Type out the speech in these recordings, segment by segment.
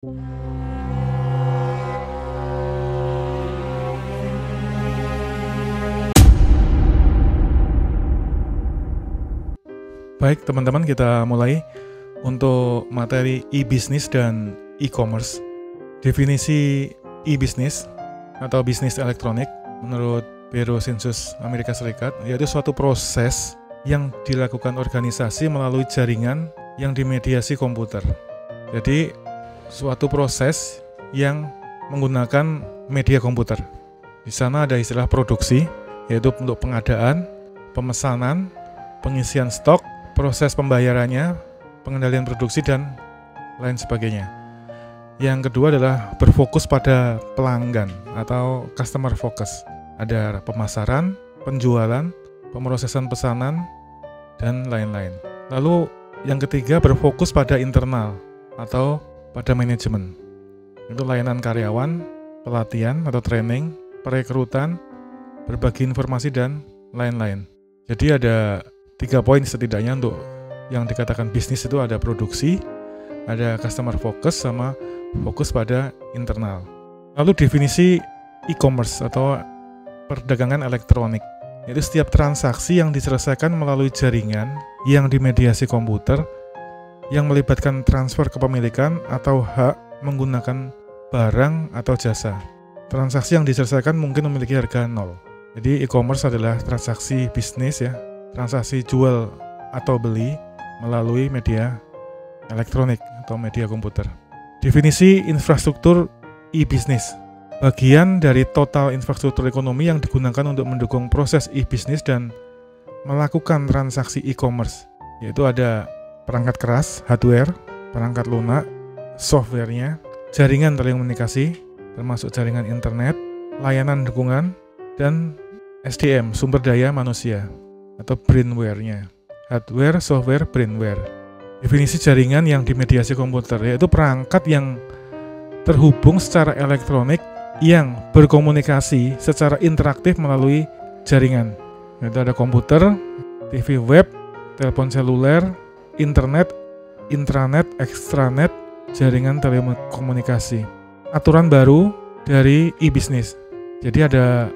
Baik teman-teman, kita mulai untuk materi e-business dan e-commerce. Definisi e-business atau bisnis elektronik menurut Bureau Census Amerika Serikat yaitu suatu proses yang dilakukan organisasi melalui jaringan yang dimediasi komputer. Jadi suatu proses yang menggunakan media komputer. Di sana ada istilah produksi, yaitu untuk pengadaan, pemesanan, pengisian stok, proses pembayarannya, pengendalian produksi, dan lain sebagainya. Yang kedua adalah berfokus pada pelanggan atau customer focus. Ada pemasaran, penjualan, pemrosesan pesanan, dan lain-lain. Lalu yang ketiga berfokus pada internal atau pada manajemen. Itu layanan karyawan, pelatihan atau training, perekrutan, berbagi informasi, dan lain-lain. Jadi ada 3 poin setidaknya untuk yang dikatakan bisnis itu ada produksi, ada customer focus, sama fokus pada internal. Lalu definisi e-commerce atau perdagangan elektronik, yaitu setiap transaksi yang diselesaikan melalui jaringan yang dimediasi komputer yang melibatkan transfer kepemilikan atau hak menggunakan barang atau jasa. Transaksi yang diselesaikan mungkin memiliki harga 0. Jadi e-commerce adalah transaksi bisnis ya, transaksi jual atau beli melalui media elektronik atau media komputer. Definisi infrastruktur e-business. Bagian dari total infrastruktur ekonomi yang digunakan untuk mendukung proses e-business dan melakukan transaksi e-commerce, yaitu ada perangkat keras, hardware, perangkat lunak, softwarenya, jaringan telekomunikasi, termasuk jaringan internet, layanan dukungan, dan SDM, sumber daya manusia, atau brainware-nya. Hardware, software, brainware. Definisi jaringan yang dimediasi komputer, yaitu perangkat yang terhubung secara elektronik yang berkomunikasi secara interaktif melalui jaringan. Yaitu ada komputer, TV web, telepon seluler, internet, intranet, extranet, jaringan telekomunikasi. Aturan baru dari e-business. Jadi ada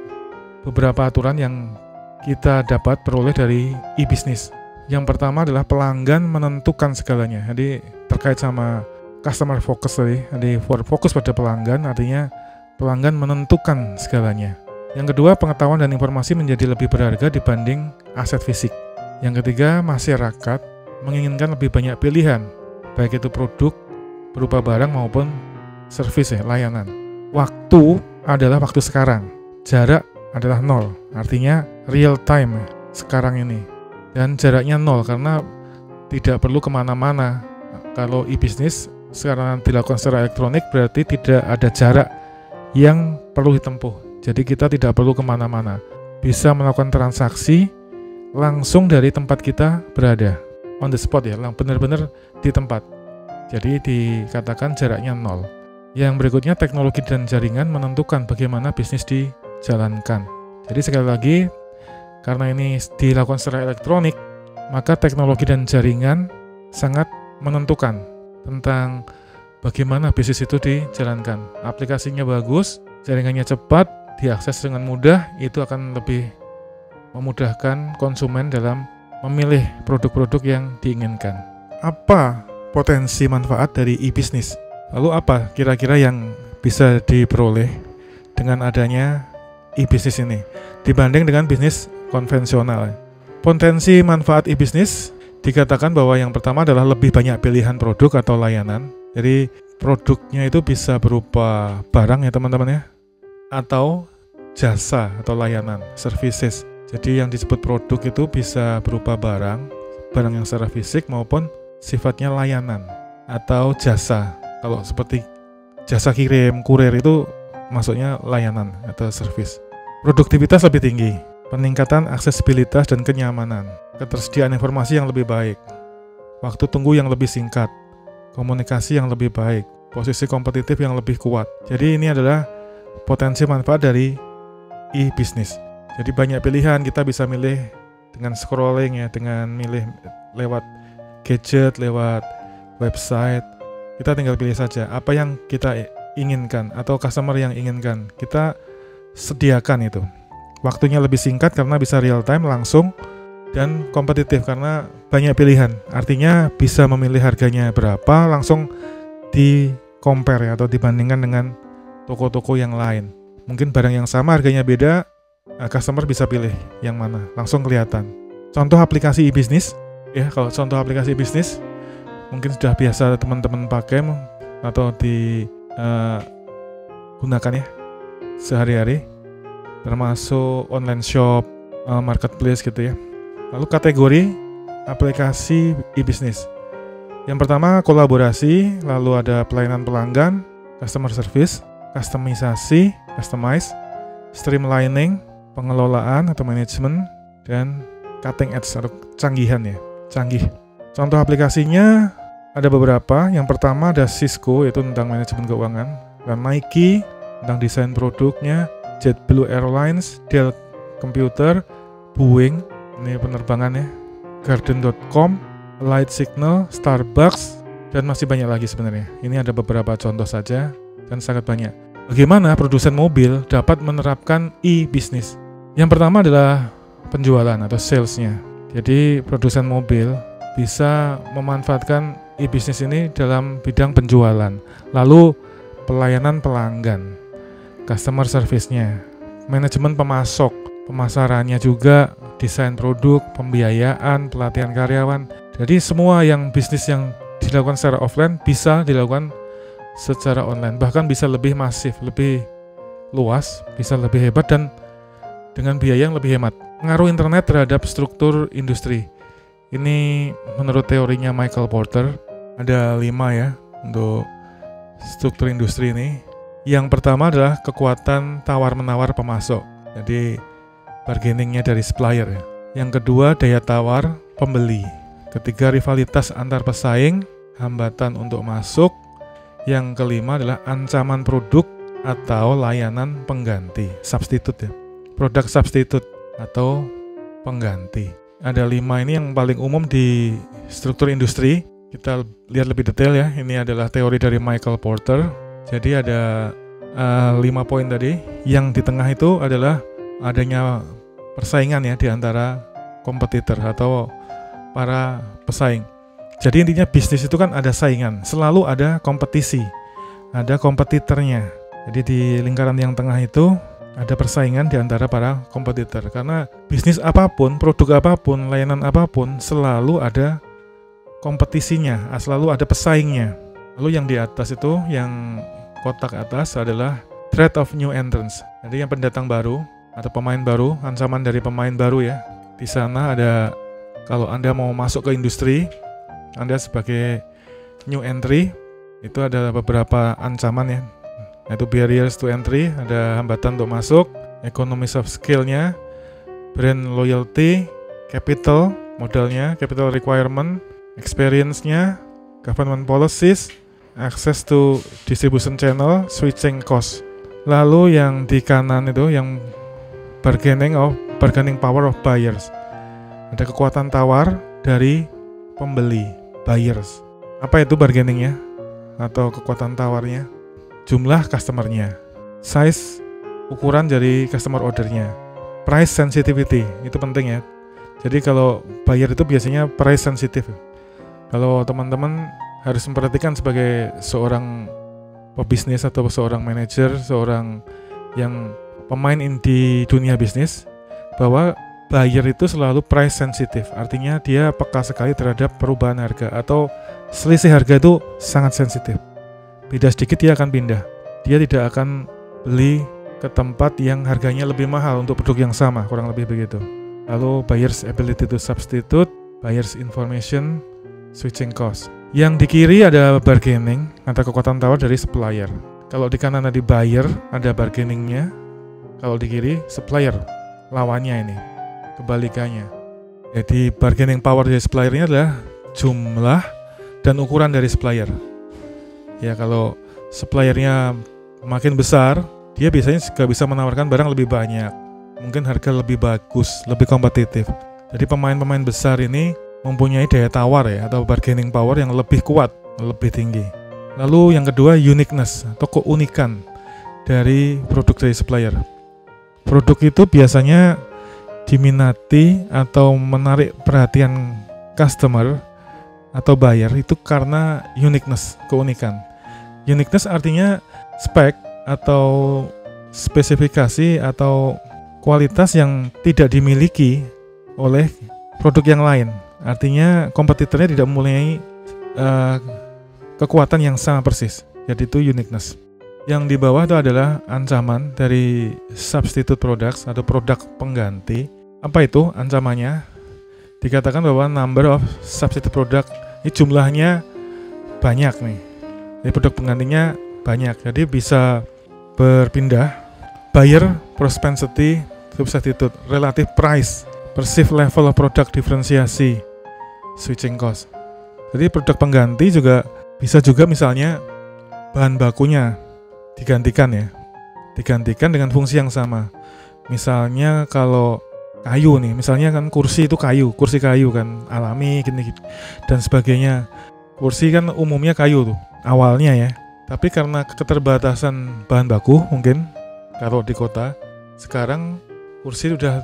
beberapa aturan yang kita dapat peroleh dari e-business. Yang pertama adalah pelanggan menentukan segalanya. Jadi terkait sama customer focus tadi, jadi fokus pada pelanggan, artinya pelanggan menentukan segalanya. Yang kedua, pengetahuan dan informasi menjadi lebih berharga dibanding aset fisik. Yang ketiga, masyarakat menginginkan lebih banyak pilihan, baik itu produk berupa barang maupun servis ya, layanan. Waktu adalah waktu sekarang, jarak adalah 0, artinya real time sekarang ini. Dan jaraknya 0 karena tidak perlu kemana-mana. Kalau e-business sekarang dilakukan secara elektronik berarti tidak ada jarak yang perlu ditempuh. Jadi kita tidak perlu kemana-mana. Bisa melakukan transaksi langsung dari tempat kita berada. On the spot ya, benar-benar di tempat. Jadi dikatakan jaraknya 0. Yang berikutnya, teknologi dan jaringan menentukan bagaimana bisnis dijalankan. Jadi sekali lagi, karena ini dilakukan secara elektronik, maka teknologi dan jaringan sangat menentukan tentang bagaimana bisnis itu dijalankan. Aplikasinya bagus, jaringannya cepat, diakses dengan mudah, itu akan lebih memudahkan konsumen dalam memilih produk-produk yang diinginkan. Apa potensi manfaat dari e-business? Lalu apa kira-kira yang bisa diperoleh dengan adanya e-business ini dibanding dengan bisnis konvensional? Potensi manfaat e-business dikatakan bahwa yang pertama adalah lebih banyak pilihan produk atau layanan. Jadi produknya itu bisa berupa barang ya teman-teman ya, atau jasa atau layanan, services. Jadi yang disebut produk itu bisa berupa barang yang secara fisik maupun sifatnya layanan atau jasa. Kalau seperti jasa kirim, kurir itu maksudnya layanan atau service. Produktivitas lebih tinggi, peningkatan aksesibilitas dan kenyamanan, ketersediaan informasi yang lebih baik, waktu tunggu yang lebih singkat, komunikasi yang lebih baik, posisi kompetitif yang lebih kuat. Jadi ini adalah potensi manfaat dari e-business. Jadi banyak pilihan, kita bisa milih dengan scrolling ya, dengan milih lewat gadget, lewat website, Kita tinggal pilih saja apa yang kita inginkan atau customer yang inginkan. Kita sediakan itu. Waktunya lebih singkat karena bisa real time langsung, dan kompetitif karena banyak pilihan. Artinya bisa memilih harganya berapa, langsung di compare atau dibandingkan dengan toko-toko yang lain. Mungkin barang yang sama harganya beda, customer bisa pilih yang mana, langsung kelihatan. Contoh aplikasi e-bisnis, ya kalau contoh aplikasi bisnis mungkin sudah biasa teman-teman pakai atau digunakan ya sehari-hari, termasuk online shop, marketplace gitu ya. Lalu kategori aplikasi e-bisnis. Yang pertama kolaborasi, lalu ada pelayanan pelanggan, customer service, customisasi, customize, streamlining, pengelolaan atau manajemen, dan cutting edge atau canggihan ya, canggih. Contoh aplikasinya ada beberapa. Yang pertama ada Cisco, itu tentang manajemen keuangan, dan Nike tentang desain produknya, JetBlue Airlines, Dell Computer, Boeing, ini penerbangan ya, Garden.com, Light Signal, Starbucks, dan masih banyak lagi sebenarnya. Ini ada beberapa contoh saja dan sangat banyak. Bagaimana produsen mobil dapat menerapkan e-bisnis? Yang pertama adalah penjualan atau salesnya. Jadi produsen mobil bisa memanfaatkan e-bisnis ini dalam bidang penjualan. Lalu pelayanan pelanggan, customer service-nya, manajemen pemasok, pemasarannya juga, desain produk, pembiayaan, pelatihan karyawan. Jadi semua yang bisnis yang dilakukan secara offline bisa dilakukan secara online. Bahkan bisa lebih masif, lebih luas, bisa lebih hebat, dan dengan biaya yang lebih hemat. Pengaruh internet terhadap struktur industri. Ini menurut teorinya Michael Porter, ada 5 ya untuk struktur industri ini. Yang pertama adalah kekuatan tawar-menawar pemasok. Jadi bargainingnya dari supplier ya. Yang kedua daya tawar pembeli. Ketiga rivalitas antar pesaing, hambatan untuk masuk. Yang kelima adalah ancaman produk atau layanan pengganti, substitute ya. Produk substitute atau pengganti. Ada 5 ini yang paling umum di struktur industri. Kita lihat lebih detail ya. Ini adalah teori dari Michael Porter. Jadi ada 5 poin tadi. Yang di tengah itu adalah adanya persaingan ya di antara kompetitor atau para pesaing. Jadi intinya bisnis itu kan ada saingan, selalu ada kompetisi, ada kompetitornya. Jadi di lingkaran yang tengah itu ada persaingan di antara para kompetitor. Karena bisnis apapun, produk apapun, layanan apapun selalu ada kompetisinya, selalu ada pesaingnya. Lalu yang di atas itu, yang kotak atas adalah threat of new entrants. Jadi yang pendatang baru atau pemain baru, ancaman dari pemain baru ya. Di sana ada, kalau Anda mau masuk ke industri, Anda sebagai new entry, itu ada beberapa ancaman ya. Yaitu barriers to entry, ada hambatan untuk masuk, economies of scale-nya, brand loyalty, capital, modalnya, capital requirement, experience-nya, government policies, access to distribution channel, switching cost. Lalu yang di kanan itu yang bargaining power of buyers. Ada kekuatan tawar dari pembeli, buyers. Apa itu bargainingnya atau kekuatan tawarnya? Jumlah customernya, size, ukuran dari customer ordernya, price sensitivity, itu penting ya. Jadi kalau buyer itu biasanya price sensitive. Kalau teman-teman harus memperhatikan sebagai seorang pebisnis atau seorang manajer, seorang yang pemain di dunia bisnis, bahwa buyer itu selalu price sensitive. Artinya dia peka sekali terhadap perubahan harga atau selisih harga itu sangat sensitif. Beda sedikit dia akan pindah. Dia tidak akan beli ke tempat yang harganya lebih mahal untuk produk yang sama, kurang lebih begitu. Lalu buyer's ability to substitute, buyer's information, switching cost. Yang di kiri ada bargaining atau kekuatan tawar dari supplier. Kalau di kanan ada buyer, ada bargainingnya. Kalau di kiri supplier, lawannya ini, kebalikannya. Jadi bargaining power dari suppliernya adalah jumlah dan ukuran dari supplier. Ya kalau suppliernya makin besar, dia biasanya juga bisa menawarkan barang lebih banyak, mungkin harga lebih bagus, lebih kompetitif. Jadi pemain-pemain besar ini mempunyai daya tawar ya atau bargaining power yang lebih kuat, lebih tinggi. Lalu yang kedua, uniqueness atau keunikan dari produk dari supplier. Produk itu biasanya diminati atau menarik perhatian customer atau buyer itu karena uniqueness, keunikan. Uniqueness artinya spek atau spesifikasi atau kualitas yang tidak dimiliki oleh produk yang lain. Artinya kompetitornya tidak mempunyai kekuatan yang sama persis. Jadi itu uniqueness. Yang di bawah itu adalah ancaman dari substitute products atau produk pengganti. Apa itu ancamannya? Dikatakan bahwa number of substitute product ini jumlahnya banyak nih. Jadi produk penggantinya banyak. Jadi bisa berpindah. Buyer propensity to substitute, relative price, perceived level of product diferensiasi, switching cost. Jadi produk pengganti juga bisa juga misalnya bahan bakunya digantikan dengan fungsi yang sama. Misalnya kalau kayu nih, misalnya kan kursi itu kursi kayu kan alami gini dan sebagainya. Kursi kan umumnya kayu tuh awalnya ya. Tapi karena keterbatasan bahan baku mungkin kalau di kota sekarang kursi udah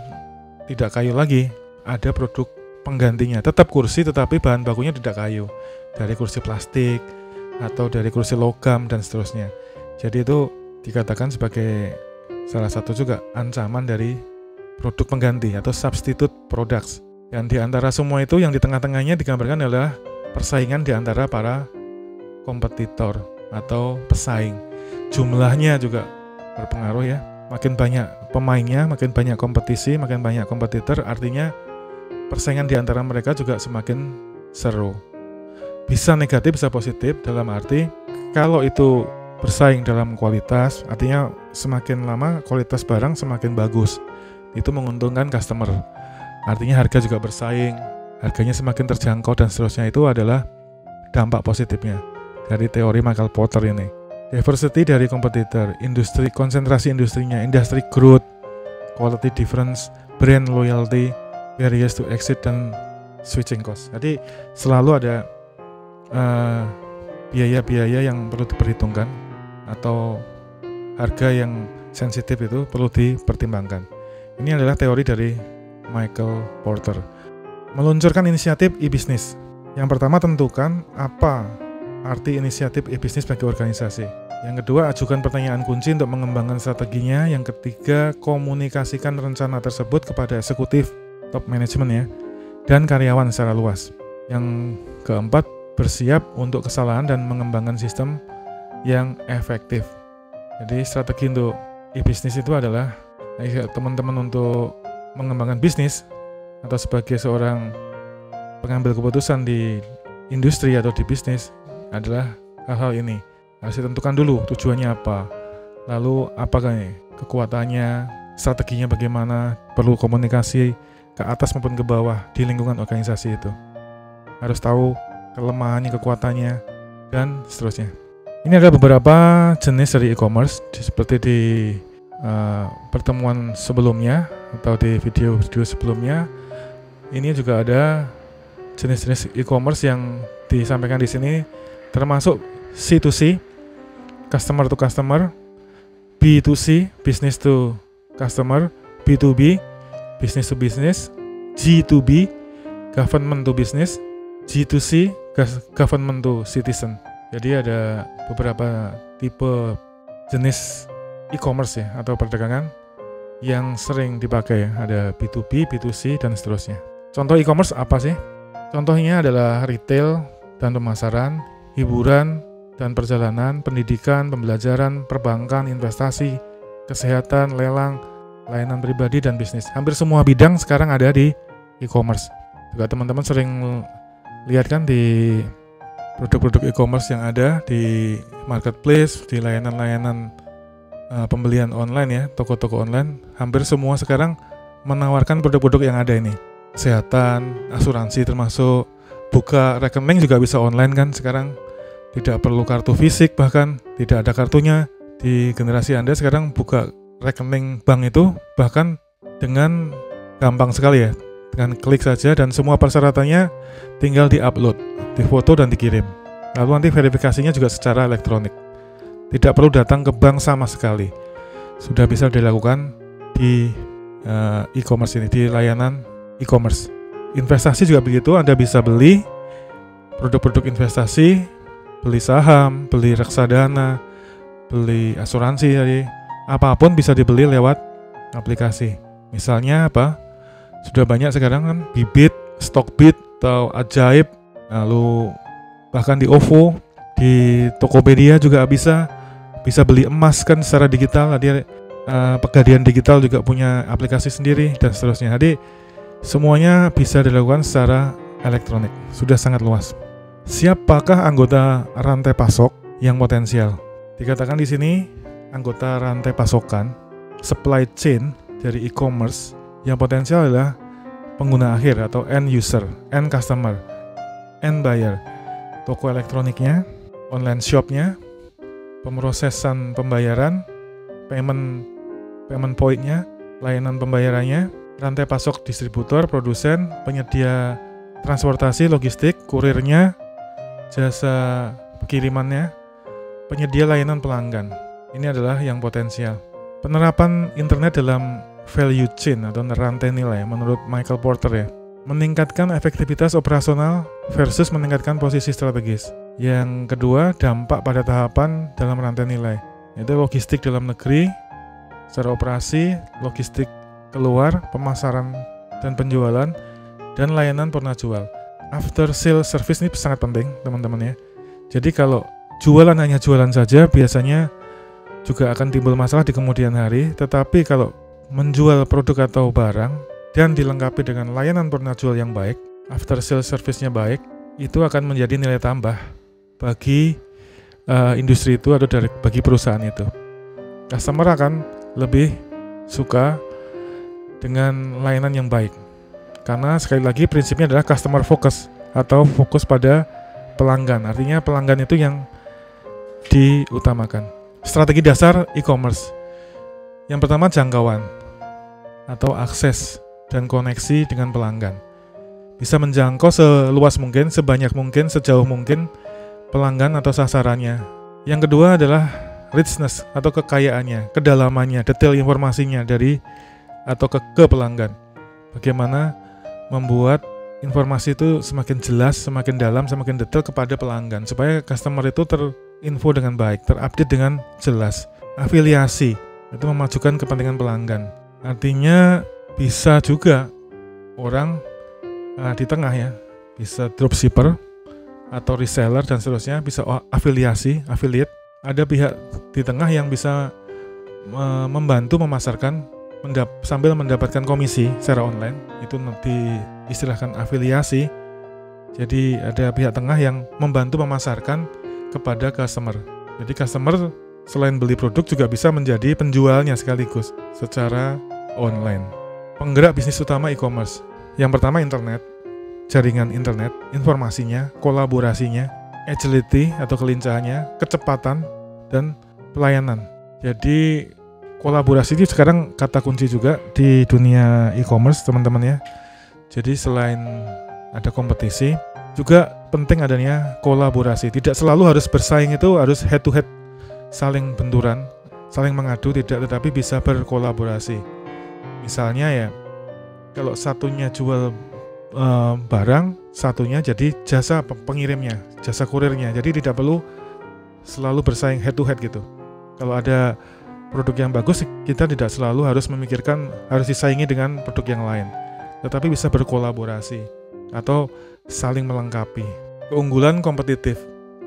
tidak kayu lagi, ada produk penggantinya. Tetap kursi tetapi bahan bakunya tidak kayu, dari kursi plastik atau dari kursi logam dan seterusnya. Jadi itu dikatakan sebagai salah satu juga ancaman dari produk pengganti atau substitute products. Dan di antara semua itu yang di tengah-tengahnya digambarkan adalah persaingan di antara para kompetitor atau pesaing. Jumlahnya juga berpengaruh ya. Makin banyak pemainnya, makin banyak kompetisi, makin banyak kompetitor, artinya persaingan di antara mereka juga semakin seru. Bisa negatif, bisa positif, dalam arti kalau itu bersaing dalam kualitas, artinya semakin lama kualitas barang semakin bagus. Itu menguntungkan customer. Artinya harga juga bersaing, harganya semakin terjangkau dan seterusnya. Itu adalah dampak positifnya dari teori Michael Porter ini. Diversity dari kompetitor, industri, konsentrasi industrinya, industry growth, quality difference, brand loyalty, barriers to exit, dan switching cost. Jadi selalu ada biaya-biaya yang perlu diperhitungkan atau harga yang sensitif itu perlu dipertimbangkan. Ini adalah teori dari Michael Porter. Meluncurkan inisiatif e-business. Yang pertama, tentukan apa arti inisiatif e-business bagi organisasi. Yang kedua, ajukan pertanyaan kunci untuk mengembangkan strateginya. Yang ketiga, komunikasikan rencana tersebut kepada eksekutif, top management ya, dan karyawan secara luas. Yang keempat, bersiap untuk kesalahan dan mengembangkan sistem yang efektif. Jadi strategi untuk e-business itu adalah teman-teman untuk mengembangkan bisnis atau sebagai seorang pengambil keputusan di industri atau di bisnis adalah hal-hal ini. Harus ditentukan dulu tujuannya apa, lalu apakah kekuatannya, strateginya bagaimana, perlu komunikasi ke atas maupun ke bawah di lingkungan organisasi itu. Harus tahu kelemahannya, kekuatannya, dan seterusnya. Ini adalah beberapa jenis dari e-commerce seperti di pertemuan sebelumnya atau di video sebelumnya. Ini juga ada jenis-jenis e-commerce yang disampaikan di sini, termasuk C2C, customer to customer, B2C, business to customer, B2B, business to business, G2B, government to business, G2C, government to citizen. Jadi ada beberapa tipe jenis e-commerce ya atau perdagangan yang sering dipakai ya. Ada B2B, B2C, dan seterusnya. Contoh e-commerce apa sih? Contohnya adalah retail dan pemasaran, hiburan dan perjalanan, pendidikan, pembelajaran, perbankan, investasi, kesehatan, lelang, layanan pribadi, dan bisnis. Hampir semua bidang sekarang ada di e-commerce. Juga teman-teman sering lihat kan di produk-produk e-commerce yang ada di marketplace, di layanan-layanan pembelian online ya, toko-toko online, hampir semua sekarang menawarkan produk-produk yang ada ini. Kesehatan, asuransi termasuk, buka rekening juga bisa online kan sekarang. Tidak perlu kartu fisik, bahkan tidak ada kartunya. Di generasi Anda sekarang buka rekening bank itu bahkan dengan gampang sekali ya. Dengan klik saja dan semua persyaratannya tinggal di-upload, difoto dan dikirim. Lalu nanti verifikasinya juga secara elektronik. Tidak perlu datang ke bank sama sekali. Sudah bisa dilakukan di e-commerce ini, di layanan e-commerce. Investasi juga begitu, Anda bisa beli produk-produk investasi, beli saham, beli reksadana, beli asuransi, jadi apapun bisa dibeli lewat aplikasi. Misalnya apa? Sudah banyak sekarang kan Bibit, Stockbit, atau Ajaib, lalu bahkan di OVO, di Tokopedia juga bisa beli emas kan secara digital. Jadi Pegadaian Digital juga punya aplikasi sendiri dan seterusnya. Jadi semuanya bisa dilakukan secara elektronik, sudah sangat luas. Siapakah anggota rantai pasok yang potensial? Dikatakan di sini anggota rantai pasokan, supply chain dari e-commerce yang potensial adalah pengguna akhir atau end user, end customer, end buyer, toko elektroniknya, online shopnya, pemrosesan pembayaran, payment point-nya, layanan pembayarannya, rantai pasok distributor, produsen, penyedia transportasi, logistik, kurirnya, jasa pengirimannya, penyedia layanan pelanggan. Ini adalah yang potensial. Penerapan internet dalam value chain atau rantai nilai menurut Michael Porter ya, meningkatkan efektivitas operasional versus meningkatkan posisi strategis. Yang kedua, dampak pada tahapan dalam rantai nilai, yaitu logistik dalam negeri, secara operasi, logistik keluar, pemasaran dan penjualan, dan layanan purna jual. After sale service ini sangat penting teman-teman ya. Jadi kalau jualan hanya jualan saja, biasanya juga akan timbul masalah di kemudian hari. Tetapi kalau menjual produk atau barang dan dilengkapi dengan layanan purna jual yang baik, after sale service-nya baik, itu akan menjadi nilai tambah bagi industri itu atau bagi perusahaan itu. Customer akan lebih suka dengan layanan yang baik. Karena sekali lagi prinsipnya adalah customer focus atau fokus pada pelanggan. Artinya pelanggan itu yang diutamakan. Strategi dasar e-commerce. Yang pertama, jangkauan atau akses dan koneksi dengan pelanggan. Bisa menjangkau seluas mungkin, sebanyak mungkin, sejauh mungkin pelanggan atau sasarannya. Yang kedua adalah richness atau kekayaannya, kedalamannya, detail informasinya dari atau ke pelanggan. Bagaimana membuat informasi itu semakin jelas, semakin dalam, semakin detail kepada pelanggan supaya customer itu terinfo dengan baik, terupdate dengan jelas. Afiliasi itu memajukan kepentingan pelanggan. Artinya bisa juga orang di tengah ya, bisa dropshipper atau reseller dan seterusnya, bisa afiliasi, affiliate. Ada pihak di tengah yang bisa membantu memasarkan sambil mendapatkan komisi secara online. Itu diistilahkan afiliasi. Jadi ada pihak tengah yang membantu memasarkan kepada customer. Jadi customer selain beli produk juga bisa menjadi penjualnya sekaligus secara online. Penggerak bisnis utama e-commerce. Yang pertama internet, jaringan internet, informasinya, kolaborasinya, agility atau kelincahannya, kecepatan, dan pelayanan. Jadi kolaborasi itu sekarang kata kunci juga di dunia e-commerce teman-teman ya. Jadi selain ada kompetisi, juga penting adanya kolaborasi. Tidak selalu harus bersaing, itu harus head to head, saling benturan, saling mengadu, tidak, tetapi bisa berkolaborasi. Misalnya ya, kalau satunya jual barang, satunya jadi jasa pengirimnya, jasa kurirnya. Jadi tidak perlu selalu bersaing head to head gitu. Kalau ada produk yang bagus, kita tidak selalu harus memikirkan harus disaingi dengan produk yang lain, tetapi bisa berkolaborasi atau saling melengkapi. Keunggulan kompetitif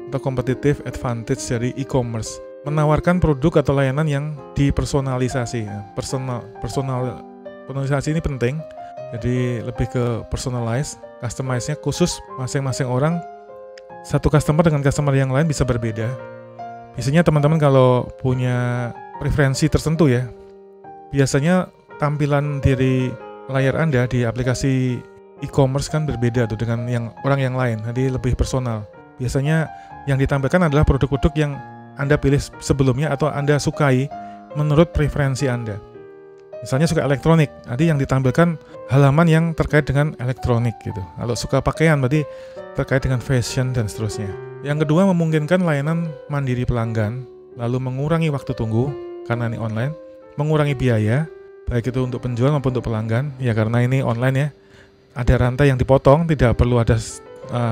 atau competitive advantage dari e-commerce, menawarkan produk atau layanan yang dipersonalisasi. Personalisasi ini penting. Jadi lebih ke personalize, customize-nya khusus masing-masing orang. Satu customer dengan customer yang lain bisa berbeda. Biasanya teman-teman kalau punya preferensi tertentu ya, biasanya tampilan dari layar Anda di aplikasi e-commerce kan berbeda tuh dengan yang orang yang lain. Jadi lebih personal. Biasanya yang ditampilkan adalah produk-produk yang Anda pilih sebelumnya atau Anda sukai menurut preferensi Anda. Misalnya suka elektronik, nanti yang ditampilkan halaman yang terkait dengan elektronik gitu. Kalau suka pakaian berarti terkait dengan fashion dan seterusnya. Yang kedua, memungkinkan layanan mandiri pelanggan, lalu mengurangi waktu tunggu karena ini online, mengurangi biaya, baik itu untuk penjual maupun untuk pelanggan, ya karena ini online ya. Ada rantai yang dipotong, tidak perlu ada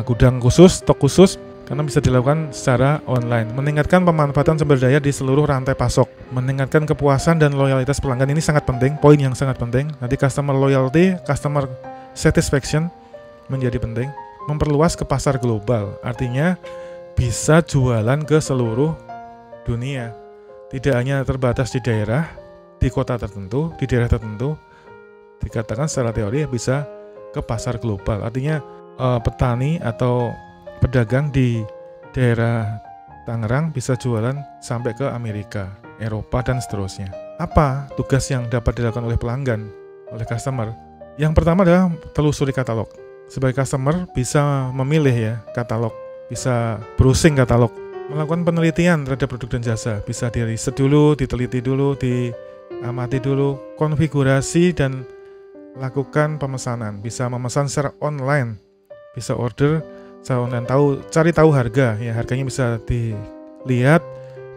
gudang khusus, stok khusus, karena bisa dilakukan secara online. Meningkatkan pemanfaatan sumber daya di seluruh rantai pasok, meningkatkan kepuasan dan loyalitas pelanggan, ini sangat penting, poin yang sangat penting. Nanti customer loyalty, customer satisfaction menjadi penting. Memperluas ke pasar global, artinya bisa jualan ke seluruh dunia, tidak hanya terbatas di daerah, di kota tertentu, di daerah tertentu. Dikatakan secara teori bisa ke pasar global, artinya petani atau pedagang di daerah Tangerang bisa jualan sampai ke Amerika, Eropa, dan seterusnya. Apa tugas yang dapat dilakukan oleh pelanggan, oleh customer? Yang pertama adalah telusuri katalog. Sebagai customer bisa memilih ya katalog, bisa browsing katalog, melakukan penelitian terhadap produk dan jasa, bisa di-riset dulu, diteliti dulu, diamati dulu, konfigurasi dan lakukan pemesanan. Bisa memesan secara online, bisa order secara online, cari tahu harga, ya harganya bisa dilihat,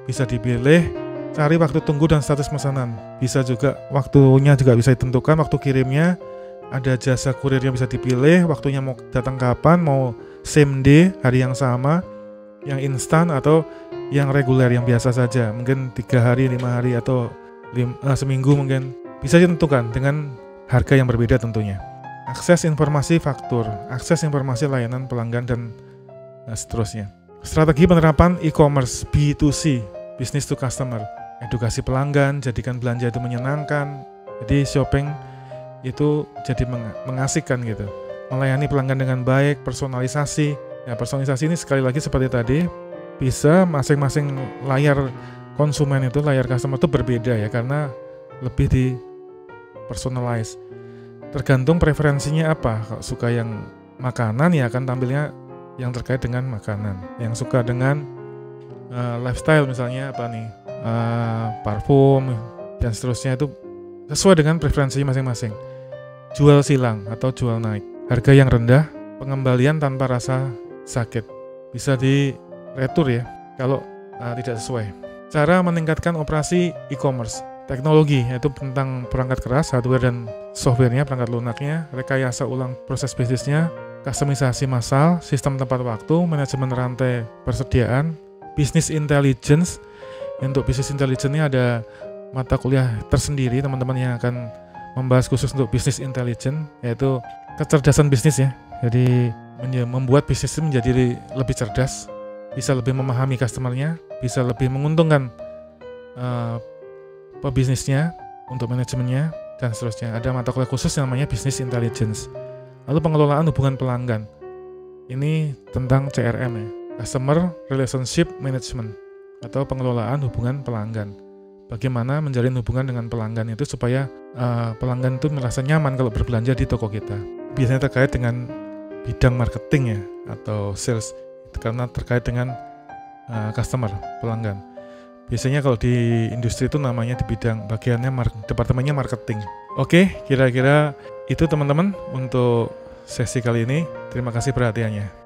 bisa dipilih, cari waktu tunggu dan status pemesanan. Bisa juga waktunya juga bisa ditentukan, waktu kirimnya, ada jasa kurir yang bisa dipilih, waktunya mau datang kapan, mau same day, hari yang sama, yang instan atau yang reguler, yang biasa saja, mungkin 3 hari, 5 hari atau seminggu mungkin, bisa ditentukan dengan harga yang berbeda tentunya. Akses informasi faktur, akses informasi layanan pelanggan dan seterusnya. Strategi penerapan e-commerce B2C, business to customer, edukasi pelanggan, jadikan belanja itu menyenangkan, jadi shopping itu jadi mengasihkan gitu. Melayani pelanggan dengan baik, personalisasi. Ya, personalisasi ini sekali lagi seperti tadi, bisa masing-masing layar konsumen itu, layar customer itu berbeda ya, karena lebih di personalize. Tergantung preferensinya apa. Kalau suka yang makanan ya akan tampilnya yang terkait dengan makanan. Yang suka dengan lifestyle misalnya apa nih, parfum dan seterusnya, itu sesuai dengan preferensinya masing-masing. Jual silang atau jual naik, harga yang rendah, pengembalian tanpa rasa sakit, bisa di retur ya kalau tidak sesuai. Cara meningkatkan operasi e-commerce, teknologi yaitu tentang perangkat keras, hardware dan softwarenya, perangkat lunaknya, rekayasa ulang proses bisnisnya, kustomisasi massal, sistem tepat waktu, manajemen rantai persediaan, business intelligence. Untuk business intelligence ini ada mata kuliah tersendiri teman-teman yang akan membahas khusus untuk business intelligence, yaitu kecerdasan bisnis ya. Jadi membuat bisnis itu menjadi lebih cerdas, bisa lebih memahami customernya, bisa lebih menguntungkan pebisnisnya, untuk manajemennya dan seterusnya. Ada mata kuliah khusus yang namanya business intelligence. Lalu pengelolaan hubungan pelanggan, ini tentang CRM ya, customer relationship management atau pengelolaan hubungan pelanggan. Bagaimana menjalin hubungan dengan pelanggan itu supaya pelanggan itu merasa nyaman kalau berbelanja di toko kita. Biasanya terkait dengan bidang marketing ya atau sales, karena terkait dengan customer, pelanggan. Biasanya kalau di industri itu namanya di bidang bagiannya departemennya marketing. Oke, kira-kira itu teman-teman untuk sesi kali ini. Terima kasih perhatiannya.